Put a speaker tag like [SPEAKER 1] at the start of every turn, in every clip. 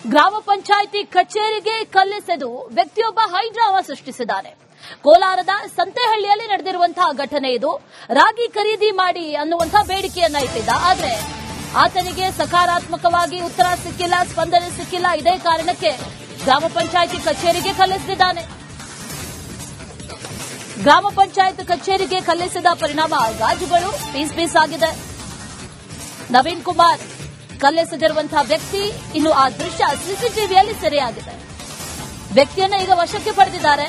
[SPEAKER 1] ಗ್ರಾಮ ಪಂಚಾಯಿತಿ ಕಚೇರಿಗೆ ಕಲ್ಲೆಸೆದು ವ್ಯಕ್ತಿಯೊಬ್ಬ ಹೈಡ್ರಾಮಾ ಸೃಷ್ಟಿಸಿದ್ದಾನೆ. ಕೋಲಾರದ ಸಂತೆಹಳ್ಳಿಯಲ್ಲಿ ನಡೆದಿರುವಂತಹ ಘಟನೆ ಇದು. ರಾಗಿ ಖರೀದಿ ಮಾಡಿ ಅನ್ನುವಂತಹ ಬೇಡಿಕೆಯನ್ನ ಇಟ್ಟಿದ್ದ. ಆದರೆ ಆತನಿಗೆ ಸಕಾರಾತ್ಮಕವಾಗಿ ಉತ್ತರ ಸಿಕ್ಕಿಲ್ಲ, ಸ್ಪಂದನೆ ಸಿಕ್ಕಿಲ್ಲ. ಇದೇ ಕಾರಣಕ್ಕೆ ಗ್ರಾಮ ಪಂಚಾಯಿತಿ ಕಚೇರಿಗೆ ಕಲ್ಲೆಸೆದಿದ್ದಾನೆ. ಗ್ರಾಮ ಪಂಚಾಯತ್ ಕಚೇರಿಗೆ ಕಲ್ಲೆಸೆದ ಪರಿಣಾಮ ಗಾಜುಗಳು ಪೀಸ್ ಪೀಸ್ ಆಗಿದೆ. ನವೀನ್ ಕುಮಾರ್ ಕಲ್ಲೆಸೆದಿರುವಂತಹ ವ್ಯಕ್ತಿ, ಇನ್ನು ಆ ದೃಶ್ಯ ಸಿಸಿಟಿವಿಯಲ್ಲಿ ಸೆರೆಯಾಗಿದೆ. ವ್ಯಕ್ತಿಯನ್ನ ಈಗ ವಶಕ್ಕೆ ಪಡೆದಿದ್ದಾರೆ.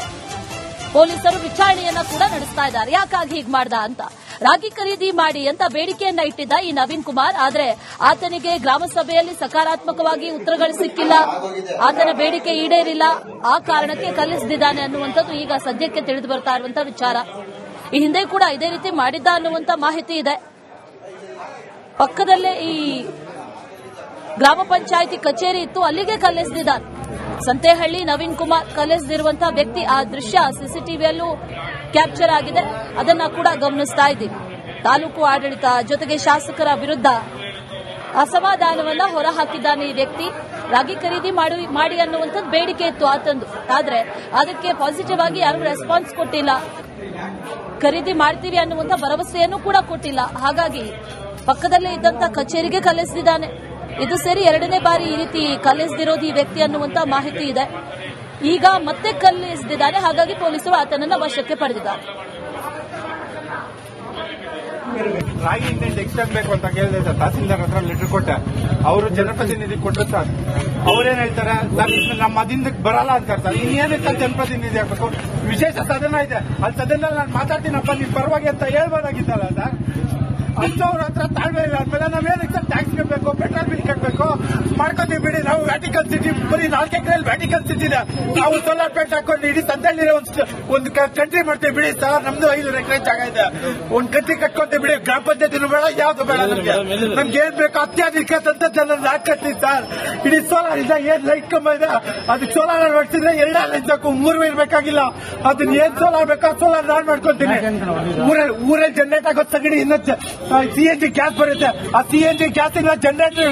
[SPEAKER 1] ಪೊಲೀಸರು ವಿಚಾರಣೆಯನ್ನ ಕೂಡ ನಡೆಸ್ತಾ ಇದ್ದಾರೆ. ಯಾಕಾಗಿ ಹೀಗೆ ಮಾಡ್ದ ಅಂತ. ರಾಗಿ ಖರೀದಿ ಮಾಡಿ ಅಂತ ಬೇಡಿಕೆಯನ್ನ ಇಟ್ಟಿದ್ದ ಈ ನವೀನ್ ಕುಮಾರ್. ಆದರೆ ಆತನಿಗೆ ಗ್ರಾಮ ಸಭೆಯಲ್ಲಿ ಸಕಾರಾತ್ಮಕವಾಗಿ ಉತ್ತರಗಳು ಸಿಕ್ಕಿಲ್ಲ, ಆತನ ಬೇಡಿಕೆ ಈಡೇರಿಲ್ಲ. ಆ ಕಾರಣಕ್ಕೆ ಕಲ್ಲೆಸೆದಿದ್ದಾನೆ ಅನ್ನುವಂಥದ್ದು ಈಗ ಸದ್ಯಕ್ಕೆ ತಿಳಿದು ಬರ್ತಾ ಇರುವಂತಹ ವಿಚಾರ. ಈ ಹಿಂದೆ ಕೂಡ ಇದೇ ರೀತಿ ಮಾಡಿದ್ದ ಅನ್ನುವಂತ ಮಾಹಿತಿ ಇದೆ. ಪಕ್ಕದಲ್ಲೇ ಈ ಗ್ರಾಮ ಪಂಚಾಯಿತಿ ಕಚೇರಿ ಇತ್ತು, ಅಲ್ಲಿಗೆ ಕಲ್ಲೆಸೆದಿದ್ದಾನೆ. ಸಂತೆಹಳ್ಳಿ ನವೀನ್ ಕುಮಾರ್ ಕಲ್ಲೆಸೆದಿರುವಂತಹ ವ್ಯಕ್ತಿ, ಆ ದೃಶ್ಯ ಸಿಸಿಟಿವಿಯಲ್ಲೂ ಕ್ಯಾಪ್ಚರ್ ಆಗಿದೆ. ಅದನ್ನ ಕೂಡ ಗಮನಿಸ್ತಾ ಇದ್ದೀವಿ. ತಾಲೂಕು ಆಡಳಿತ ಜೊತೆಗೆ ಶಾಸಕರ ವಿರುದ್ಧ ಅಸಮಾಧಾನವನ್ನ ಹೊರಹಾಕಿದ್ದಾನೆ ಈ ವ್ಯಕ್ತಿ. ರಾಗಿ ಖರೀದಿ ಮಾಡಿ ಅನ್ನುವಂಥದ್ದು ಬೇಡಿಕೆ ಇತ್ತು ಆತಂದು. ಆದ್ರೆ ಅದಕ್ಕೆ ಪಾಸಿಟಿವ್ ಆಗಿ ಯಾರು ರೆಸ್ಪಾನ್ಸ್ ಕೊಟ್ಟಿಲ್ಲ. ಖರೀದಿ ಮಾಡ್ತೀವಿ ಅನ್ನುವಂಥ ಭರವಸೆಯನ್ನು ಕೂಡ ಕೊಟ್ಟಿಲ್ಲ. ಹಾಗಾಗಿ ಪಕ್ಕದಲ್ಲೇ ಇದ್ದಂತ ಕಚೇರಿಗೆ ಕಲ್ಲೆಸೆದಿದ್ದಾನೆ. ಇದು ಸೇರಿ ಎರಡನೇ ಬಾರಿ ಈ ರೀತಿ ಕಲ್ಲೆಸೆದಿರೋದು ಈ ವ್ಯಕ್ತಿ ಅನ್ನುವಂತ ಮಾಹಿತಿ ಇದೆ. ಈಗ ಮತ್ತೆ ಕಲ್ಲೆಸೆದಿದ್ದಾನೆ. ಹಾಗಾಗಿ ಪೊಲೀಸರು ಆತನನ್ನ ವಶಕ್ಕೆ ಪಡೆದಿದ್ದಾರೆ.
[SPEAKER 2] ರಾಗಿ ಇಂಡೆಂಟ್ ಎಕ್ಸ್ಟೆಂಡ್ ಬೇಕು ಅಂತ ಕೇಳಿದೆ ಸರ್. ತಹಸೀಲ್ದಾರ್ ಹತ್ರ ಲೆಟರ್ ಕೊಟ್ಟೆ. ಅವರು ಜನಪ್ರತಿನಿಧಿ ಕೊಟ್ಟರು ಸರ್. ಅವ್ರೇನ್ ಹೇಳ್ತಾರೆ ಸರ್, ನಮ್ಮ ಅದಿಂದಕ್ಕೆ ಬರಲ್ಲ ಅಂತಾರೆ ಸರ್. ಇನ್ನೇನಕ್ಕೆ ಜನಪ್ರತಿನಿಧಿ ಆಗ್ಬೇಕು? ವಿಶೇಷ ಸದನ ಇದೆ, ಅಲ್ಲಿ ಸದನದಲ್ಲಿ ನಾನು ಮಾತಾಡ್ತೀನಪ್ಪ ನಿಮ್ ಪರವಾಗಿ ಅಂತ ಹೇಳ್ಬೋದಾಗಿದ್ದಲ್ಲ ಸರ್. ಅಷ್ಟು ಅವ್ರ ಹತ್ರ ತಾಳ್ಮೆ ಇಲ್ಲ. ಆದ್ಮೇಲೆ ನಾವೇನಕ್ಕೆ ಸರ್ ಟ್ಯಾಕ್ಸ್ ಕಟ್ಟಬೇಕು, ಪೆಟ್ರೋಲ್ ಬಿಲ್ ಕಟ್ಟಬೇಕು, ಮಾಡ್ಕೋತೀವಿ ಬಿಡಿ. ನಾವು ವ್ಯಾಟಿಕಲ್ ಸಿಟಿ ಬರೀ 4 ಎಕರೆಯಲ್ಲಿ ವ್ಯಾಟಿಕಲ್ ಸಿಟಿ ಇದೆ. ನಾವು ಸೋಲಾರ್ ಪ್ಲೇಟ್ ಹಾಕೊಂಡು ಇಡೀ ಸಂತೆಯಲ್ಲಿ ಒಂದು ಕಂಟ್ರಿ ಮಾಡ್ತೀವಿ ಬಿಡಿ ಸರ್. ನಮ್ದು 5 ಎಕರೆ ಜಾಗ ಇದೆ, ಒಂದು ಕಂಟ್ರಿ ಕಟ್ಕೊಂತೀವಿ ಬಿಡಿ. ಗ್ರಾಮ ಪಂಚಾಯತಿನೂ ಬೇಡ, ಯಾವ್ದು ಬೇಡ. ನಮ್ಗೆ ಏನ್ ಬೇಕು ಅತ್ಯಾಧುನಿಕ ತಂತ್ರಜ್ಞಾನ ಹಾಕತ್ತೀವಿ ಸರ್. ಇಡೀ ಸೋಲಾರ್ ಇದೆ, ಏನ್ ಲೈಟ್ ಕಂಬ ಇದೆ, ಅದಕ್ಕೆ ಸೋಲಾರ್ ಅಳವಡಿಸಿದ್ರೆ 2 ಲೈನ್ ಬೇಕು, 3 ಇರ್ಬೇಕಾಗಿಲ್ಲ. ಅದನ್ನ ಏನ್ ಸೋಲಾರ್ ಬೇಕೋ ಸೋಲಾರ್ ನಾನ್ ಮಾಡ್ಕೊಂತೀನಿ. ಊರಲ್ಲಿ ಜನರೇಟ್ ಆಗೋದು ಸಗಣಿ, ಇನ್ನ CNG ಗ್ಯಾಸ್ ಬರುತ್ತೆ. ಆ CNG ಗ್ಯಾಸ್ ಇಂದ ಜನರೇಟರ್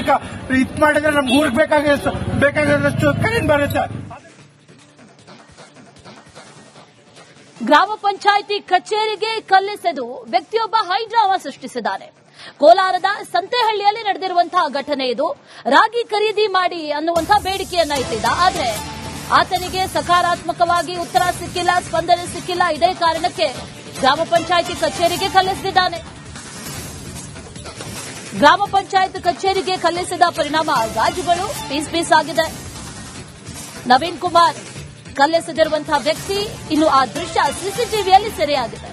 [SPEAKER 2] ಇದ್ ಮಾಡಿದ್ರೆ ನಮ್ಗೆ ಊರಿಗೆ ಬೇಕಾಗಿರೋಷ್ಟು ಕರೆಂಟ್ ಬರುತ್ತೆ.
[SPEAKER 1] ಗ್ರಾಮ ಪಂಚಾಯಿತಿ ಕಚೇರಿಗೆ ಕಲ್ಲೆಸೆದು ವ್ಯಕ್ತಿಯೊಬ್ಬ ಹೈಡ್ರಾಮಾ ಸೃಷ್ಟಿಸಿದ್ದಾನೆ. ಕೋಲಾರದ ಸಂತೆಹಳ್ಳಿಯಲ್ಲಿ ನಡೆದಿರುವಂತಹ ಘಟನೆ ಇದು. ರಾಗಿ ಖರೀದಿ ಮಾಡಿ ಅನ್ನುವಂತಹ ಬೇಡಿಕೆಯನ್ನ ಇಟ್ಟಿದ್ದ. ಆದರೆ ಆತನಿಗೆ ಸಕಾರಾತ್ಮಕವಾಗಿ ಉತ್ತರ ಸಿಕ್ಕಿಲ್ಲ, ಸ್ಪಂದನೆ ಸಿಕ್ಕಿಲ್ಲ. ಇದೇ ಕಾರಣಕ್ಕೆ ಗ್ರಾಮ ಪಂಚಾಯಿತಿ ಕಚೇರಿಗೆ ಕಲ್ಲೆಸೆದಿದ್ದಾನೆ. ಗ್ರಾಮ ಪಂಚಾಯತ್ ಕಚೇರಿಗೆ ಕಲ್ಲೆಸೆದ ಪರಿಣಾಮ ಗಾಜುಗಳು ಪೀಸ್ ಪೀಸ್ ಆಗಿದೆ. ನವೀನ್ ಕುಮಾರ್ ಕಲ್ಲೆಸೆದಿರುವಂತಹ ವ್ಯಕ್ತಿ, ಇನ್ನು ಆ ದೃಶ್ಯ ಸಿಸಿಟಿವಿಯಲ್ಲಿ ಸೆರೆಯಾಗಿದೆ.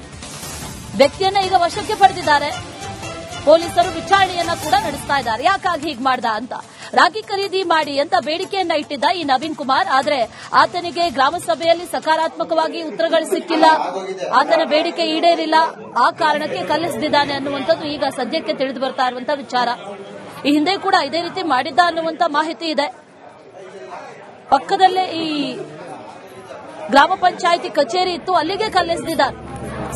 [SPEAKER 1] ವ್ಯಕ್ತಿಯನ್ನ ಈಗ ವಶಕ್ಕೆ ಪಡೆದಿದ್ದಾರೆ. ಪೊಲೀಸರು ವಿಚಾರಣೆಯನ್ನ ಕೂಡ ನಡೆಸ್ತಾ ಇದ್ದಾರೆ. ಯಾಕಾಗಿ ಹೀಗೆ ಮಾಡ್ದ ಅಂತ. ರಾಗಿ ಖರೀದಿ ಮಾಡಿ ಅಂತ ಬೇಡಿಕೆಯನ್ನ ಇಟ್ಟಿದ್ದ ಈ ನವೀನ್ ಕುಮಾರ್. ಆದರೆ ಆತನಿಗೆ ಗ್ರಾಮ ಸಭೆಯಲ್ಲಿ ಸಕಾರಾತ್ಮಕವಾಗಿ ಉತ್ತರಗಳು ಸಿಕ್ಕಿಲ್ಲ, ಆತನ ಬೇಡಿಕೆ ಈಡೇರಿಲ್ಲ. ಆ ಕಾರಣಕ್ಕೆ ಕಲ್ಲೆಸೆದಿದ್ದಾನೆ ಅನ್ನುವಂಥದ್ದು ಈಗ ಸದ್ಯಕ್ಕೆ ತಿಳಿದು ಬರ್ತಾ ಇರುವಂತಹ ವಿಚಾರ. ಈ ಹಿಂದೆ ಕೂಡ ಇದೇ ರೀತಿ ಮಾಡಿದ್ದ ಅನ್ನುವಂತ ಮಾಹಿತಿ ಇದೆ. ಪಕ್ಕದಲ್ಲೇ ಈ ಗ್ರಾಮ ಪಂಚಾಯಿತಿ ಕಚೇರಿ ಇತ್ತು, ಅಲ್ಲಿಗೆ ಕಲ್ಲೆಸೆದಿದ್ದಾನೆ.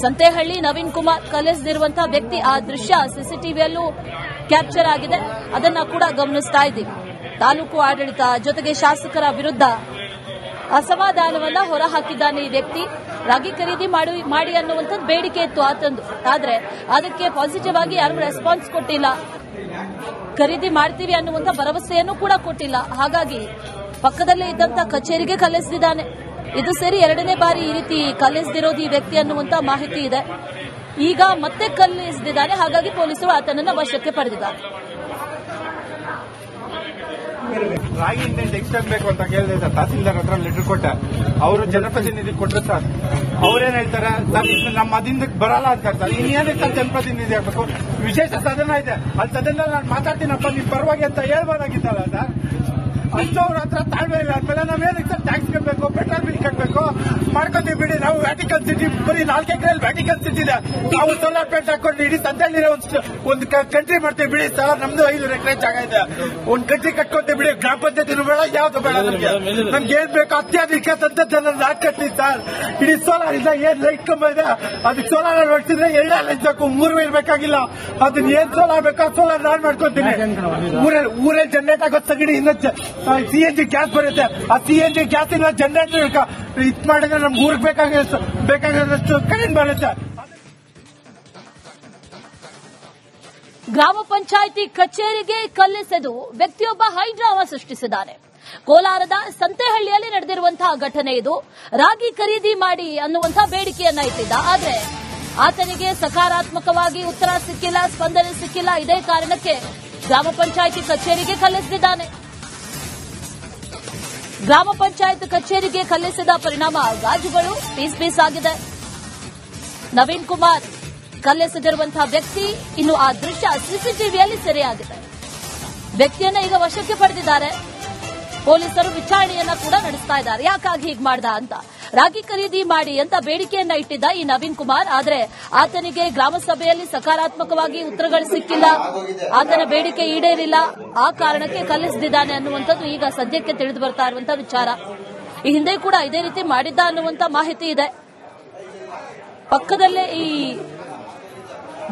[SPEAKER 1] ಸಂತೆಹಳ್ಳಿ ನವೀನ್ ಕುಮಾರ್ ಕಲ್ಲೆಸೆದಿರುವಂತಹ ವ್ಯಕ್ತಿ, ಆ ದೃಶ್ಯ ಸಿಸಿಟಿವಿಯಲ್ಲೂ ಕ್ಯಾಪ್ಚರ್ ಆಗಿದೆ. ಅದನ್ನ ಕೂಡ ಗಮನಿಸ್ತಾ ಇದ್ದೀವಿ. ತಾಲೂಕು ಆಡಳಿತ ಜೊತೆಗೆ ಶಾಸಕರ ವಿರುದ್ಧ ಅಸಮಾಧಾನವನ್ನ ಹೊರಹಾಕಿದ್ದಾನೆ ಈ ವ್ಯಕ್ತಿ. ರಾಗಿ ಖರೀದಿ ಮಾಡಿ ಅನ್ನುವಂಥದ್ದು ಬೇಡಿಕೆ ಇತ್ತು ಆತಂದು. ಆದ್ರೆ ಅದಕ್ಕೆ ಪಾಸಿಟಿವ್ ಆಗಿ ಯಾರು ರೆಸ್ಪಾನ್ಸ್ ಕೊಟ್ಟಿಲ್ಲ. ಖರೀದಿ ಮಾಡ್ತೀವಿ ಅನ್ನುವಂಥ ಭರವಸೆಯನ್ನು ಕೂಡ ಕೊಟ್ಟಿಲ್ಲ. ಹಾಗಾಗಿ ಪಕ್ಕದಲ್ಲೇ ಇದ್ದಂತ ಕಚೇರಿಗೆ ಕಲ್ಲೆಸೆದಿದ್ದಾನೆ. ಇದು ಸೇರಿ ಎರಡನೇ ಬಾರಿ ಈ ರೀತಿ ಕಲ್ಲೆಸೆದಿರೋದು ಈ ವ್ಯಕ್ತಿ ಅನ್ನುವಂತ ಮಾಹಿತಿ ಇದೆ. ಈಗ ಮತ್ತೆ ಕಲ್ಲೆಸೆದಿದ್ದಾನೆ. ಹಾಗಾಗಿ ಪೊಲೀಸರು ಆತನನ್ನ ವಶಕ್ಕೆ ಪಡೆದಿದ್ದಾರೆ.
[SPEAKER 2] ರಾಗಿ ಇಂಡೆಂಟ್ ಎಕ್ಸ್ಟೆಂಡ್ ಬೇಕು ಅಂತ ಕೇಳಿದೆ ಸರ್. ತಹಸೀಲ್ದಾರ್ ಹತ್ರ ಲೆಟರ್ ಕೊಟ್ಟೆ. ಅವರು ಜನಪ್ರತಿನಿಧಿ ಕೊಟ್ಟರು ಸರ್. ಅವ್ರೇನ್ ಹೇಳ್ತಾರೆ ಸರ್, ನಮ್ಮ ಅದಿಂದಕ್ಕೆ ಬರಲ್ಲ ಅಂತಾರೆ ಸರ್. ಇನ್ನೇನಕ್ಕೆ ಸರ್ ಜನಪ್ರತಿನಿಧಿ ಆಗ್ಬೇಕು? ವಿಶೇಷ ಸದನ ಇದೆ, ಅಲ್ಲಿ ಸದನದಲ್ಲಿ ನಾನು ಮಾತಾಡ್ತೀನಪ್ಪ ನಿಮ್ ಪರವಾಗಿ ಅಂತ ಹೇಳ್ಬೋದಾಗಿದ್ದಲ್ಲ ಸರ್. ಅಷ್ಟು ಅವ್ರ ಹತ್ರ ತಾಳ್ಮೆ ಇಲ್ಲ. ಆದ್ಮೇಲೆ ನಾವೇನಕ್ಕೆ ಸರ್ ಟ್ಯಾಕ್ಸ್ ಕಟ್ಟಬೇಕು, ಪೆಟ್ರೋಲ್ ಬಿಲ್ ಕಟ್ಟಬೇಕು, ಮಾಡ್ಕೋತೀವಿ ಬಿಡಿ. ನಾವು ವ್ಯಾಟಿಕಲ್ ಸಿಟಿ ಬರೀ 4 ಎಕರೆಯಲ್ಲಿ ವ್ಯಾಟಿಕಲ್ ಸಿಟಿ ಇದೆ. ನಾವು ಸೋಲಾರ್ ಪ್ಲೇಟ್ ಹಾಕೊಂಡು ಇಡೀ ಸಂತೆಯಲ್ಲಿ ಒಂದು ಕಂಟ್ರಿ ಮಾಡ್ತೀವಿ ಬಿಡಿ ಸರ್. ನಮ್ದು 5 ಎಕರೆ ಜಾಗ ಇದೆ, ಒಂದು ಕಂಟ್ರಿ ಕಟ್ಕೊಂತೀವಿ ಬಿಡಿ. ಗ್ರಾಮ ಪಂಚಾಯತಿನೂ ಬೇಡ, ಯಾವ್ದು ಬೇಡ. ನಮ್ಗೆ ಏನ್ ಬೇಕು ಅತ್ಯಾಧುನಿಕ ತಂತ್ರಜ್ಞಾನ ಹಾಕತ್ತೀವಿ ಸರ್. ಇಡೀ ಸೋಲಾರ್ ಇದೆ, ಏನ್ ಲೈಟ್ ಕಂಬ ಇದೆ, ಅದಕ್ಕೆ ಸೋಲಾರ್ ಅಳವಡಿಸಿದ್ರೆ 2 ಲೈನ್ ಬೇಕು, 3 ಇರ್ಬೇಕಾಗಿಲ್ಲ. ಅದನ್ನ ಏನ್ ಸೋಲಾರ್ ಬೇಕೋ ಸೋಲಾರ್ ನಾನ್ ಮಾಡ್ಕೊಂತೀನಿ. ಊರಲ್ಲಿ ಜನರೇಟ್ ಆಗೋದು ಸಗಣಿ, ಇನ್ನ CNG ಗ್ಯಾಸ್ ಬರುತ್ತೆ. ಆ CNG ಗ್ಯಾಸ್ ಇಲ್ಲ ಜನರೇಟರ್ ಇದ್ ಮಾಡಿದ್ರೆ ನಮ್ಗೆ ಊರಿಗೆ ಬೇಕಾಗಿರೋಷ್ಟು ಕರೆಂಟ್ ಬರುತ್ತೆ.
[SPEAKER 1] ಗ್ರಾಮ ಪಂಚಾಯಿತಿ ಕಚೇರಿಗೆ ಕಲ್ಲೆಸೆದು ವ್ಯಕ್ತಿಯೊಬ್ಬ ಹೈಡ್ರಾಮಾ ಸೃಷ್ಟಿಸಿದ್ದಾನೆ. ಕೋಲಾರದ ಸಂತೆಹಳ್ಳಿಯಲ್ಲಿ ನಡೆದಿರುವಂತಹ ಘಟನೆ ಇದು. ರಾಗಿ ಖರೀದಿ ಮಾಡಿ ಅನ್ನುವಂತಹ ಬೇಡಿಕೆಯನ್ನ ಇಟ್ಟಿದ್ದ. ಆದ್ರೆ ಆತನಿಗೆ ಸಕಾರಾತ್ಮಕವಾಗಿ ಉತ್ತರ ಸಿಕ್ಕಿಲ್ಲ, ಸ್ಪಂದನೆ ಸಿಕ್ಕಿಲ್ಲ. ಇದೇ ಕಾರಣಕ್ಕೆ ಗ್ರಾಮ ಪಂಚಾಯಿತಿ ಕಚೇರಿಗೆ ಕಲ್ಲೆಸೆದಿದ್ದಾನೆ. ಗ್ರಾಮ ಪಂಚಾಯತ್ ಕಚೇರಿಗೆ ಕಲ್ಲೆಸೆದ ಪರಿಣಾಮ ಗಾಜುಗಳು ಪೀಸ್ ಆಗಿದೆ. ನವೀನ್ ಕುಮಾರ್ ಕಲ್ಲೆಸೆದಿರುವಂತಹ ವ್ಯಕ್ತಿ, ಇನ್ನು ಆ ದೃಶ್ಯ ಸಿಸಿಟಿವಿಯಲ್ಲಿ ಸೆರೆಯಾಗಿದೆ. ವ್ಯಕ್ತಿಯನ್ನ ಈಗ ವಶಕ್ಕೆ ಪಡೆದಿದ್ದಾರೆ. ಪೊಲೀಸರು ವಿಚಾರಣೆಯನ್ನ ಕೂಡ ನಡೆಸ್ತಾ ಇದ್ದಾರೆ. ಯಾಕಾಗಿ ಹೀಗೆ ಮಾಡ್ದ ಅಂತ. ರಾಗಿ ಖರೀದಿ ಮಾಡಿ ಅಂತ ಬೇಡಿಕೆಯನ್ನ ಇಟ್ಟಿದ್ದ ಈ ನವೀನ್ ಕುಮಾರ್. ಆದ್ರೆ ಆತನಿಗೆ ಗ್ರಾಮ ಸಭೆಯಲ್ಲಿ ಸಕಾರಾತ್ಮಕವಾಗಿ ಉತ್ತರಗಳು ಸಿಕ್ಕಿಲ್ಲ, ಆತನ ಬೇಡಿಕೆ ಈಡೇರಿಲ್ಲ. ಆ ಕಾರಣಕ್ಕೆ ಕಲ್ಲೆಸೆದಿದ್ದಾನೆ ಅನ್ನುವಂಥದ್ದು ಈಗ ಸದ್ಯಕ್ಕೆ ತಿಳಿದು ಬರ್ತಾ ಇರುವಂತಹ ವಿಚಾರ. ಈ ಹಿಂದೆ ಕೂಡ ಇದೇ ರೀತಿ ಮಾಡಿದ್ದ ಅನ್ನುವಂತ ಮಾಹಿತಿ ಇದೆ. ಪಕ್ಕದಲ್ಲೇ ಈ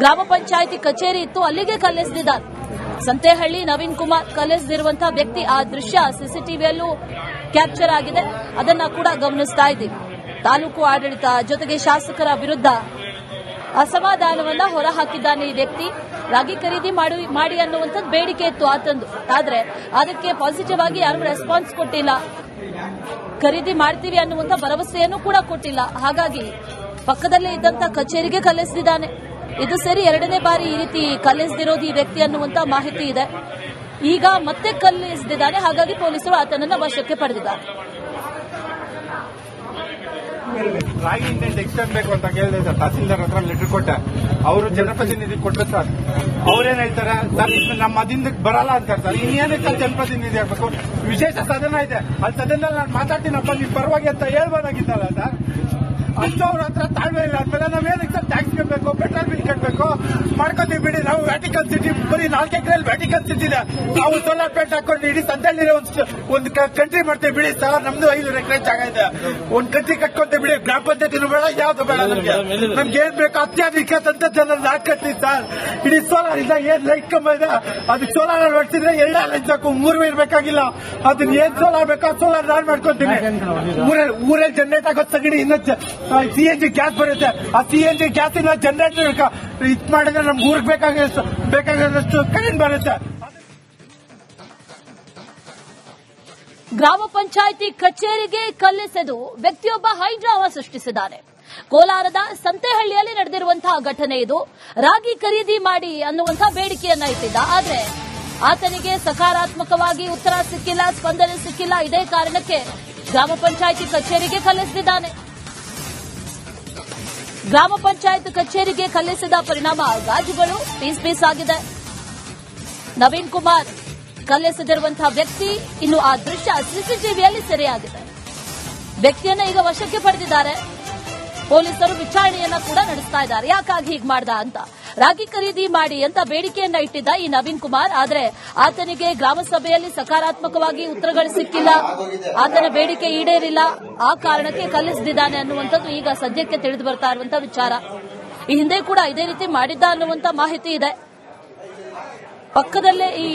[SPEAKER 1] ಗ್ರಾಮ ಪಂಚಾಯಿತಿ ಕಚೇರಿ ಇತ್ತು, ಅಲ್ಲಿಗೆ ಕಲ್ಲೆಸೆದಿದ್ದಾನೆ. ಸಂತೆಹಳ್ಳಿ ನವೀನ್ ಕುಮಾರ್ ಕಲ್ಲೆಸೆದಿರುವಂತಹ ವ್ಯಕ್ತಿ, ಆ ದೃಶ್ಯ ಸಿಸಿಟಿವಿಯಲ್ಲೂ ಕ್ಯಾಪ್ಚರ್ ಆಗಿದೆ. ಅದನ್ನ ಕೂಡ ಗಮನಿಸ್ತಾ ಇದ್ದೀವಿ. ತಾಲೂಕು ಆಡಳಿತ ಜೊತೆಗೆ ಶಾಸಕರ ವಿರುದ್ಧ ಅಸಮಾಧಾನವನ್ನ ಹೊರಹಾಕಿದ್ದಾನೆ ಈ ವ್ಯಕ್ತಿ. ರಾಗಿ ಖರೀದಿ ಮಾಡಿ ಅನ್ನುವಂಥದ್ದು ಬೇಡಿಕೆ ಇತ್ತು ಆತಂದು. ಆದ್ರೆ ಅದಕ್ಕೆ ಪಾಸಿಟಿವ್ ಆಗಿ ಯಾರು ರೆಸ್ಪಾನ್ಸ್ ಕೊಟ್ಟಿಲ್ಲ. ಖರೀದಿ ಮಾಡ್ತೀವಿ ಅನ್ನುವಂಥ ಭರವಸೆಯನ್ನು ಕೂಡ ಕೊಟ್ಟಿಲ್ಲ. ಹಾಗಾಗಿ ಪಕ್ಕದಲ್ಲೇ ಇದ್ದಂತ ಕಚೇರಿಗೆ ಕಲ್ಲೆಸೆದಿದ್ದಾನೆ. ಇದು ಸರಿ ಎರಡನೇ ಬಾರಿ ಈ ರೀತಿ ಕಲ್ಲೆಸೆದಿರೋದು ಈ ವ್ಯಕ್ತಿ ಅನ್ನುವಂತ ಮಾಹಿತಿ ಇದೆ. ಈಗ ಮತ್ತೆ ಕಲ್ಲೆಸೆದಿದ್ದಾನೆ. ಹಾಗಾಗಿ ಪೊಲೀಸರು ಆತನನ್ನ ವಶಕ್ಕೆ ಪಡೆದಿದ್ದಾರೆ.
[SPEAKER 2] ರಾಗಿ ಇಂಡೆಂಟ್ ಎಕ್ಸ್ಟೆಂಡ್ ಬೇಕು ಅಂತ ಕೇಳಿದೆ ಸರ್. ತಹಸೀಲ್ದಾರ್ ಹತ್ರ ಲೆಟರ್ ಕೊಟ್ಟೆ. ಅವರು ಜನಪ್ರತಿನಿಧಿ ಕೊಟ್ಟರು ಸರ್. ಅವ್ರೇನ್ ಹೇಳ್ತಾರೆ ಸರ್, ನಮ್ಮ ಮದಿಂದ ಬರಲ್ಲ ಅಂತಾರೆ ಸರ್. ಇನ್ನೇನಕ್ಕೆ ಜನಪ್ರತಿನಿಧಿ ಆಗ್ಬೇಕು? ವಿಶೇಷ ಸದನ ಇದೆ, ಅಲ್ಲಿ ಸದನದಲ್ಲಿ ನಾನು ಮಾತಾಡ್ತೀನಪ್ಪ ನಿಮ್ ಪರವಾಗಿ ಅಂತ ಹೇಳ್ಬೋದಾಗಿತ್ತಲ್ಲ ಸರ್. ಅಷ್ಟು ಅವ್ರ ಹತ್ರ ತಾಳ್ಮೆ ಇಲ್ಲ. ಆದ್ಮೇಲೆ ನಾವೇನಕ್ಕೆ ಸರ್ ಟ್ಯಾಕ್ಸ್ ಕಟ್ಟಬೇಕು, ಪೆಟ್ರೋಲ್ ಬಿಲ್ ಕಟ್ಟಬೇಕು, ಮಾಡ್ಕೋತೀವಿ ಬಿಡಿ. ನಾವು ವ್ಯಾಟಿಕನ್ ಸಿಟಿ ಬರೀ 4 ಎಕರೆಯಲ್ಲಿ ವ್ಯಾಟಿಕನ್ ಸಿಟಿ ಇದೆ. ನಾವು ಸೋಲಾರ್ ಪ್ಲೇಟ್ ಹಾಕೊಂಡು ಇಡೀ ಸಂತೆಯಲ್ಲಿ ಒಂದು ಕಂಟ್ರಿ ಮಾಡ್ತೇವೆ ಬಿಡಿ ಸರ್. ನಮ್ದು 5 ಎಕರೆ ಜಾಗ ಇದೆ, ಒಂದು ಕಂಟ್ರಿ ಕಟ್ಕೊಂತೇವೆ ಬಿಡಿ. ಗ್ರಾಮ ಪಂಚಾಯತಿನೂ ಬೇಡ, ಯಾವ್ದು ಬೇಡ. ನಮ್ಗೆ ಏನ್ ಬೇಕು ಅತ್ಯಾಧುನಿಕ ತಂತ್ರಜ್ಞಾನ ನಾಟ್ ಕಟ್ತೀವಿ ಸರ್. ಇಡೀ ಸೋಲಾರ್ ಇಂದ ಏನ್ ಲೈಟ್ ಕಂಬ ಇದೆ ಅದಕ್ಕೆ ಸೋಲಾರ್ ಹೊಡ್ತಿದ್ರೆ 2 ಲೈಟ್ ಸಾಕು, 3 ಇರ್ಬೇಕಾಗಿಲ್ಲ. ಅದನ್ನ ಏನ್ ಸೋಲಾರ್ ಬೇಕೋ ಸೋಲಾರ್ ನಾನ್ ಮಾಡ್ಕೊಂತೀವಿ. ಊರಲ್ಲಿ ಜನರೇಟ್ ಆಗೋದು ಸಗಣಿ. ಇನ್ನ CNG ಗ್ಯಾಸ್ ಬರುತ್ತೆ. ಆ CNG ಗ್ಯಾಸ್ ಇಲ್ಲ ಜನರೇಟರ್ ಇದ್ ಮಾಡಿದ್ರೆ ನಮ್ಗೆ ಊರಿಗೆ ಬೇಕಾಗಿರೋಷ್ಟು ಕರೆಂಟ್ ಬರುತ್ತೆ.
[SPEAKER 1] ಗ್ರಾಮ ಪಂಚಾಯಿತಿ ಕಚೇರಿಗೆ ಕಲ್ಲೆಸೆದು ವ್ಯಕ್ತಿಯೊಬ್ಬ ಹೈಡ್ರಾಮಾ ಸೃಷ್ಟಿಸಿದ್ದಾನೆ. ಕೋಲಾರದ ಸಂತೆಹಳ್ಳಿಯಲ್ಲಿ ನಡೆದಿರುವಂತಹ ಘಟನೆ ಇದು. ರಾಗಿ ಖರೀದಿ ಮಾಡಿ ಅನ್ನುವಂತಹ ಬೇಡಿಕೆಯನ್ನ ಇಟ್ಟಿದ್ದ. ಆದ್ರೆ ಆತನಿಗೆ ಸಕಾರಾತ್ಮಕವಾಗಿ ಉತ್ತರ ಸಿಕ್ಕಿಲ್ಲ, ಸ್ಪಂದನೆ ಸಿಕ್ಕಿಲ್ಲ. ಇದೇ ಕಾರಣಕ್ಕೆ ಗ್ರಾಮ ಪಂಚಾಯಿತಿ ಕಚೇರಿಗೆ ಕಲ್ಲೆಸೆದಿದ್ದಾನೆ. ಗ್ರಾಮ ಪಂಚಾಯತ್ ಕಚೇರಿಗೆ ಕಲ್ಲೆಸೆದ ಪರಿಣಾಮ ಗಾಜುಗಳು ಪೀಸ್ ಆಗಿದೆ. ನವೀನ್ ಕುಮಾರ್ ಕಲ್ಲೆಸೆದಿರುವಂತಹ ವ್ಯಕ್ತಿ, ಇನ್ನು ಆ ದೃಶ್ಯ ಸಿಸಿಟಿವಿಯಲ್ಲಿ ಸೆರೆಯಾಗಿದೆ. ವ್ಯಕ್ತಿಯನ್ನ ಈಗ ವಶಕ್ಕೆ ಪಡೆದಿದ್ದಾರೆ. ಪೊಲೀಸರು ವಿಚಾರಣೆಯನ್ನ ಕೂಡ ನಡೆಸ್ತಾ ಇದ್ದಾರೆ. ಯಾಕಾಗಿ ಹೀಗೆ ಮಾಡ್ದ ಅಂತ. ರಾಗಿ ಖರೀದಿ ಮಾಡಿ ಅಂತ ಬೇಡಿಕೆಯನ್ನ ಇಟ್ಟಿದ್ದ ಈ ನವೀನ್ ಕುಮಾರ್. ಆದ್ರೆ ಆತನಿಗೆ ಗ್ರಾಮ ಸಭೆಯಲ್ಲಿ ಸಕಾರಾತ್ಮಕವಾಗಿ ಉತ್ತರಗಳು ಸಿಕ್ಕಿಲ್ಲ, ಆತನ ಬೇಡಿಕೆ ಈಡೇರಿಲ್ಲ. ಆ ಕಾರಣಕ್ಕೆ ಕಲ್ಲೆಸೆದಿದ್ದಾನೆ ಅನ್ನುವಂಥದ್ದು ಈಗ ಸದ್ಯಕ್ಕೆ ತಿಳಿದು ಬರ್ತಾ ಇರುವಂತಹ ವಿಚಾರ. ಈ ಹಿಂದೆ ಕೂಡ ಇದೇ ರೀತಿ ಮಾಡಿದ್ದ ಅನ್ನುವಂತ ಮಾಹಿತಿ ಇದೆ. ಪಕ್ಕದಲ್ಲೇ ಈ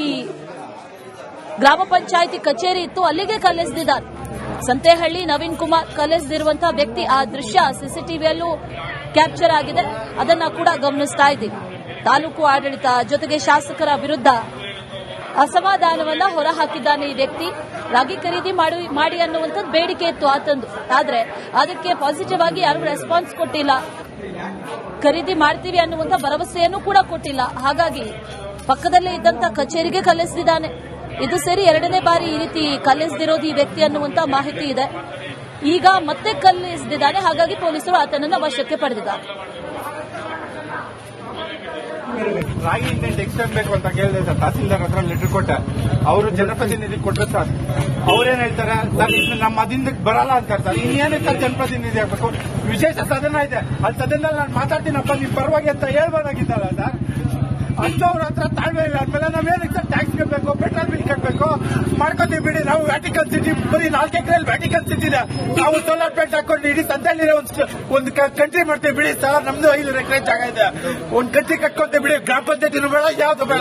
[SPEAKER 1] ಗ್ರಾಮ ಪಂಚಾಯಿತಿ ಕಚೇರಿ ಇತ್ತು, ಅಲ್ಲಿಗೆ ಕಲ್ಲೆಸೆದಿದ್ದಾನೆ. ಸಂತೆಹಳ್ಳಿ ನವೀನ್ ಕುಮಾರ್ ಕಲ್ಲೆಸೆದಿರುವಂತಹ ವ್ಯಕ್ತಿ, ಆ ದೃಶ್ಯ ಸಿಸಿಟಿವಿಯಲ್ಲೂ ಕ್ಯಾಪ್ಚರ್ ಆಗಿದೆ. ಅದನ್ನ ಕೂಡ ಗಮನಿಸ್ತಾ ಇದ್ದೀವಿ. ತಾಲೂಕು ಆಡಳಿತ ಜೊತೆಗೆ ಶಾಸಕರ ವಿರುದ್ಧ ಅಸಮಾಧಾನವನ್ನ ಹೊರಹಾಕಿದ್ದಾನೆ ಈ ವ್ಯಕ್ತಿ. ರಾಗಿ ಖರೀದಿ ಮಾಡಿ ಅನ್ನುವಂಥದ್ದು ಬೇಡಿಕೆ ಇತ್ತು ಆತಂದು. ಆದ್ರೆ ಅದಕ್ಕೆ ಪಾಸಿಟಿವ್ ಆಗಿ ಯಾರು ರೆಸ್ಪಾನ್ಸ್ ಕೊಟ್ಟಿಲ್ಲ. ಖರೀದಿ ಮಾಡ್ತೀವಿ ಅನ್ನುವಂಥ ಭರವಸೆಯನ್ನು ಕೂಡ ಕೊಟ್ಟಿಲ್ಲ. ಹಾಗಾಗಿ ಪಕ್ಕದಲ್ಲೇ ಇದ್ದಂತ ಕಚೇರಿಗೆ ಕಲ್ಲೆಸೆದಿದ್ದಾನೆ. ಇದು ಸರಿ ಎರಡನೇ ಬಾರಿ ಈ ರೀತಿ ಕಲ್ಲೆಸೆದಿರೋದು ಈ ವ್ಯಕ್ತಿ ಅನ್ನುವಂತ ಮಾಹಿತಿ ಇದೆ. ಈಗ ಮತ್ತೆ ಕಲ್ಲೆಸೆದಿದ್ದಾನೆ. ಹಾಗಾಗಿ ಪೊಲೀಸರು ಆತನನ್ನ ವಶಕ್ಕೆ ಪಡೆದಿದ್ದಾರೆ.
[SPEAKER 2] ರಾಗಿ ಇಂಡೆಂಟ್ ಎಕ್ಸ್ಟೆಂಡ್ ಬೇಕು ಅಂತ ಕೇಳಿದೆ ಸರ್. ತಹಸೀಲ್ದಾರ್ ಹತ್ರ ಲೆಟರ್ ಕೊಟ್ಟೆ. ಅವರು ಜನಪ್ರತಿನಿಧಿ ಕೊಟ್ಟರು ಸರ್. ಅವ್ರೇನ್ ಹೇಳ್ತಾರೆ ಸರ್, ನಮ್ಮ ಮದಿಂದ ಬರಲ್ಲ ಅಂತಾರೆ ಸರ್. ಇನ್ನೇನಕ್ಕೆ ಸರ್ ಜನಪ್ರತಿನಿಧಿ ಆಗ್ಬೇಕು? ವಿಶೇಷ ಸದನ ಇದೆ, ಅಲ್ಲಿ ಸದನದಲ್ಲಿ ನಾನು ಮಾತಾಡ್ತೀನಪ್ಪ ನಿಮ್ ಪರವಾಗಿ ಅಂತ ಹೇಳ್ಬೋದಾಗಿತ್ತಲ್ಲ ಸರ್. ಅಷ್ಟು ಅವ್ರ ಹತ್ರ ತಾಳ್ಮೆ ಇಲ್ಲ. ಆದ್ಮೇಲೆ ನಾವೇನಕ್ಕೆ ಸರ್ ಟ್ಯಾಕ್ಸ್ ಕಟ್ಟಬೇಕು, ಪೆಟ್ರೋಲ್ ಬಿಲ್ ಕಟ್ಟಬೇಕು, ಮಾಡ್ಕೊತೀವಿ ಬಿಡಿ. ನಾವು ವ್ಯಾಟಿಕನ್ ಸಿಟಿ ಬರೀ 4 ಎಕರೆಯಲ್ಲಿ ವ್ಯಾಟಿಕನ್ ಸಿಟಿ ಇದೆ. ನಾವು ಸೋಲಾರ್ ಪ್ಲಾಂಟ್ ಹಾಕೊಂಡು ಇಡೀ ಸಂತೆಯಲ್ಲಿ ಒಂದು ಕಂಟ್ರಿ ಮಾಡ್ತೀವಿ ಬಿಡಿ ಸರ್. ನಮ್ದು 5 ಎಕರೆ ಜಾಗ ಇದೆ, ಒಂದು ಕಂಟ್ರಿ ಕಟ್ಕೊಂತೀವಿ ಬಿಡಿ. ಗ್ರಾಮ ಪಂಚಾಯತಿನೂ ಬೇಡ, ಯಾವ್ದು ಬೇಡ.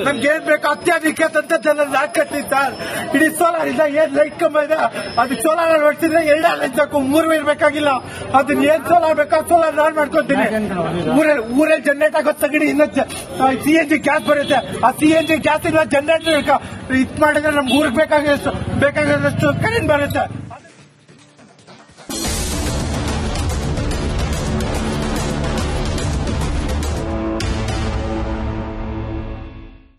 [SPEAKER 2] ನಮ್ಗೆ ಏನ್ ಬೇಕು ಅತ್ಯಾಧುನಿಕ ತಂತ್ರಜ್ಞಾನ ಹಾಕತ್ತೀವಿ ಸರ್. ಇಡೀ ಸೋಲಾರ್ ಇಂದ ಏನ್ ಲೈಟ್ ಕಂಬ ಇದೆ, ಅದಕ್ಕೆ ಸೋಲಾರ್ ಹೊಡ್ತಿದ್ರೆ 2 ಲೈಟ್ ಸಾಕು, 3 ಇರ್ಬೇಕಾಗಿಲ್ಲ. ಅದನ್ನ ಏನ್ ಸೋಲಾರ್ ಬೇಕೋ ಸೋಲಾರ್ ನಾನ್ ಮಾಡ್ಕೊಂತೀನಿ. ಊರಲ್ಲಿ ಜನರೇಟ್ ಆಗೋ ತಗಡಿ ಇನ್ನ CNG ಗ್ಯಾಸ್ ಬರುತ್ತೆ. ಆ CNG ಗ್ಯಾಸ್ ಇಲ್ಲ ಜನರೇಟರ್ ಇದ್ ಮಾಡಿದ್ರೆ ನಮ್ಗೆ ಊರಿಗೆ ಬೇಕಾದಷ್ಟು ಕರೆಂಟ್ ಬರುತ್ತೆ.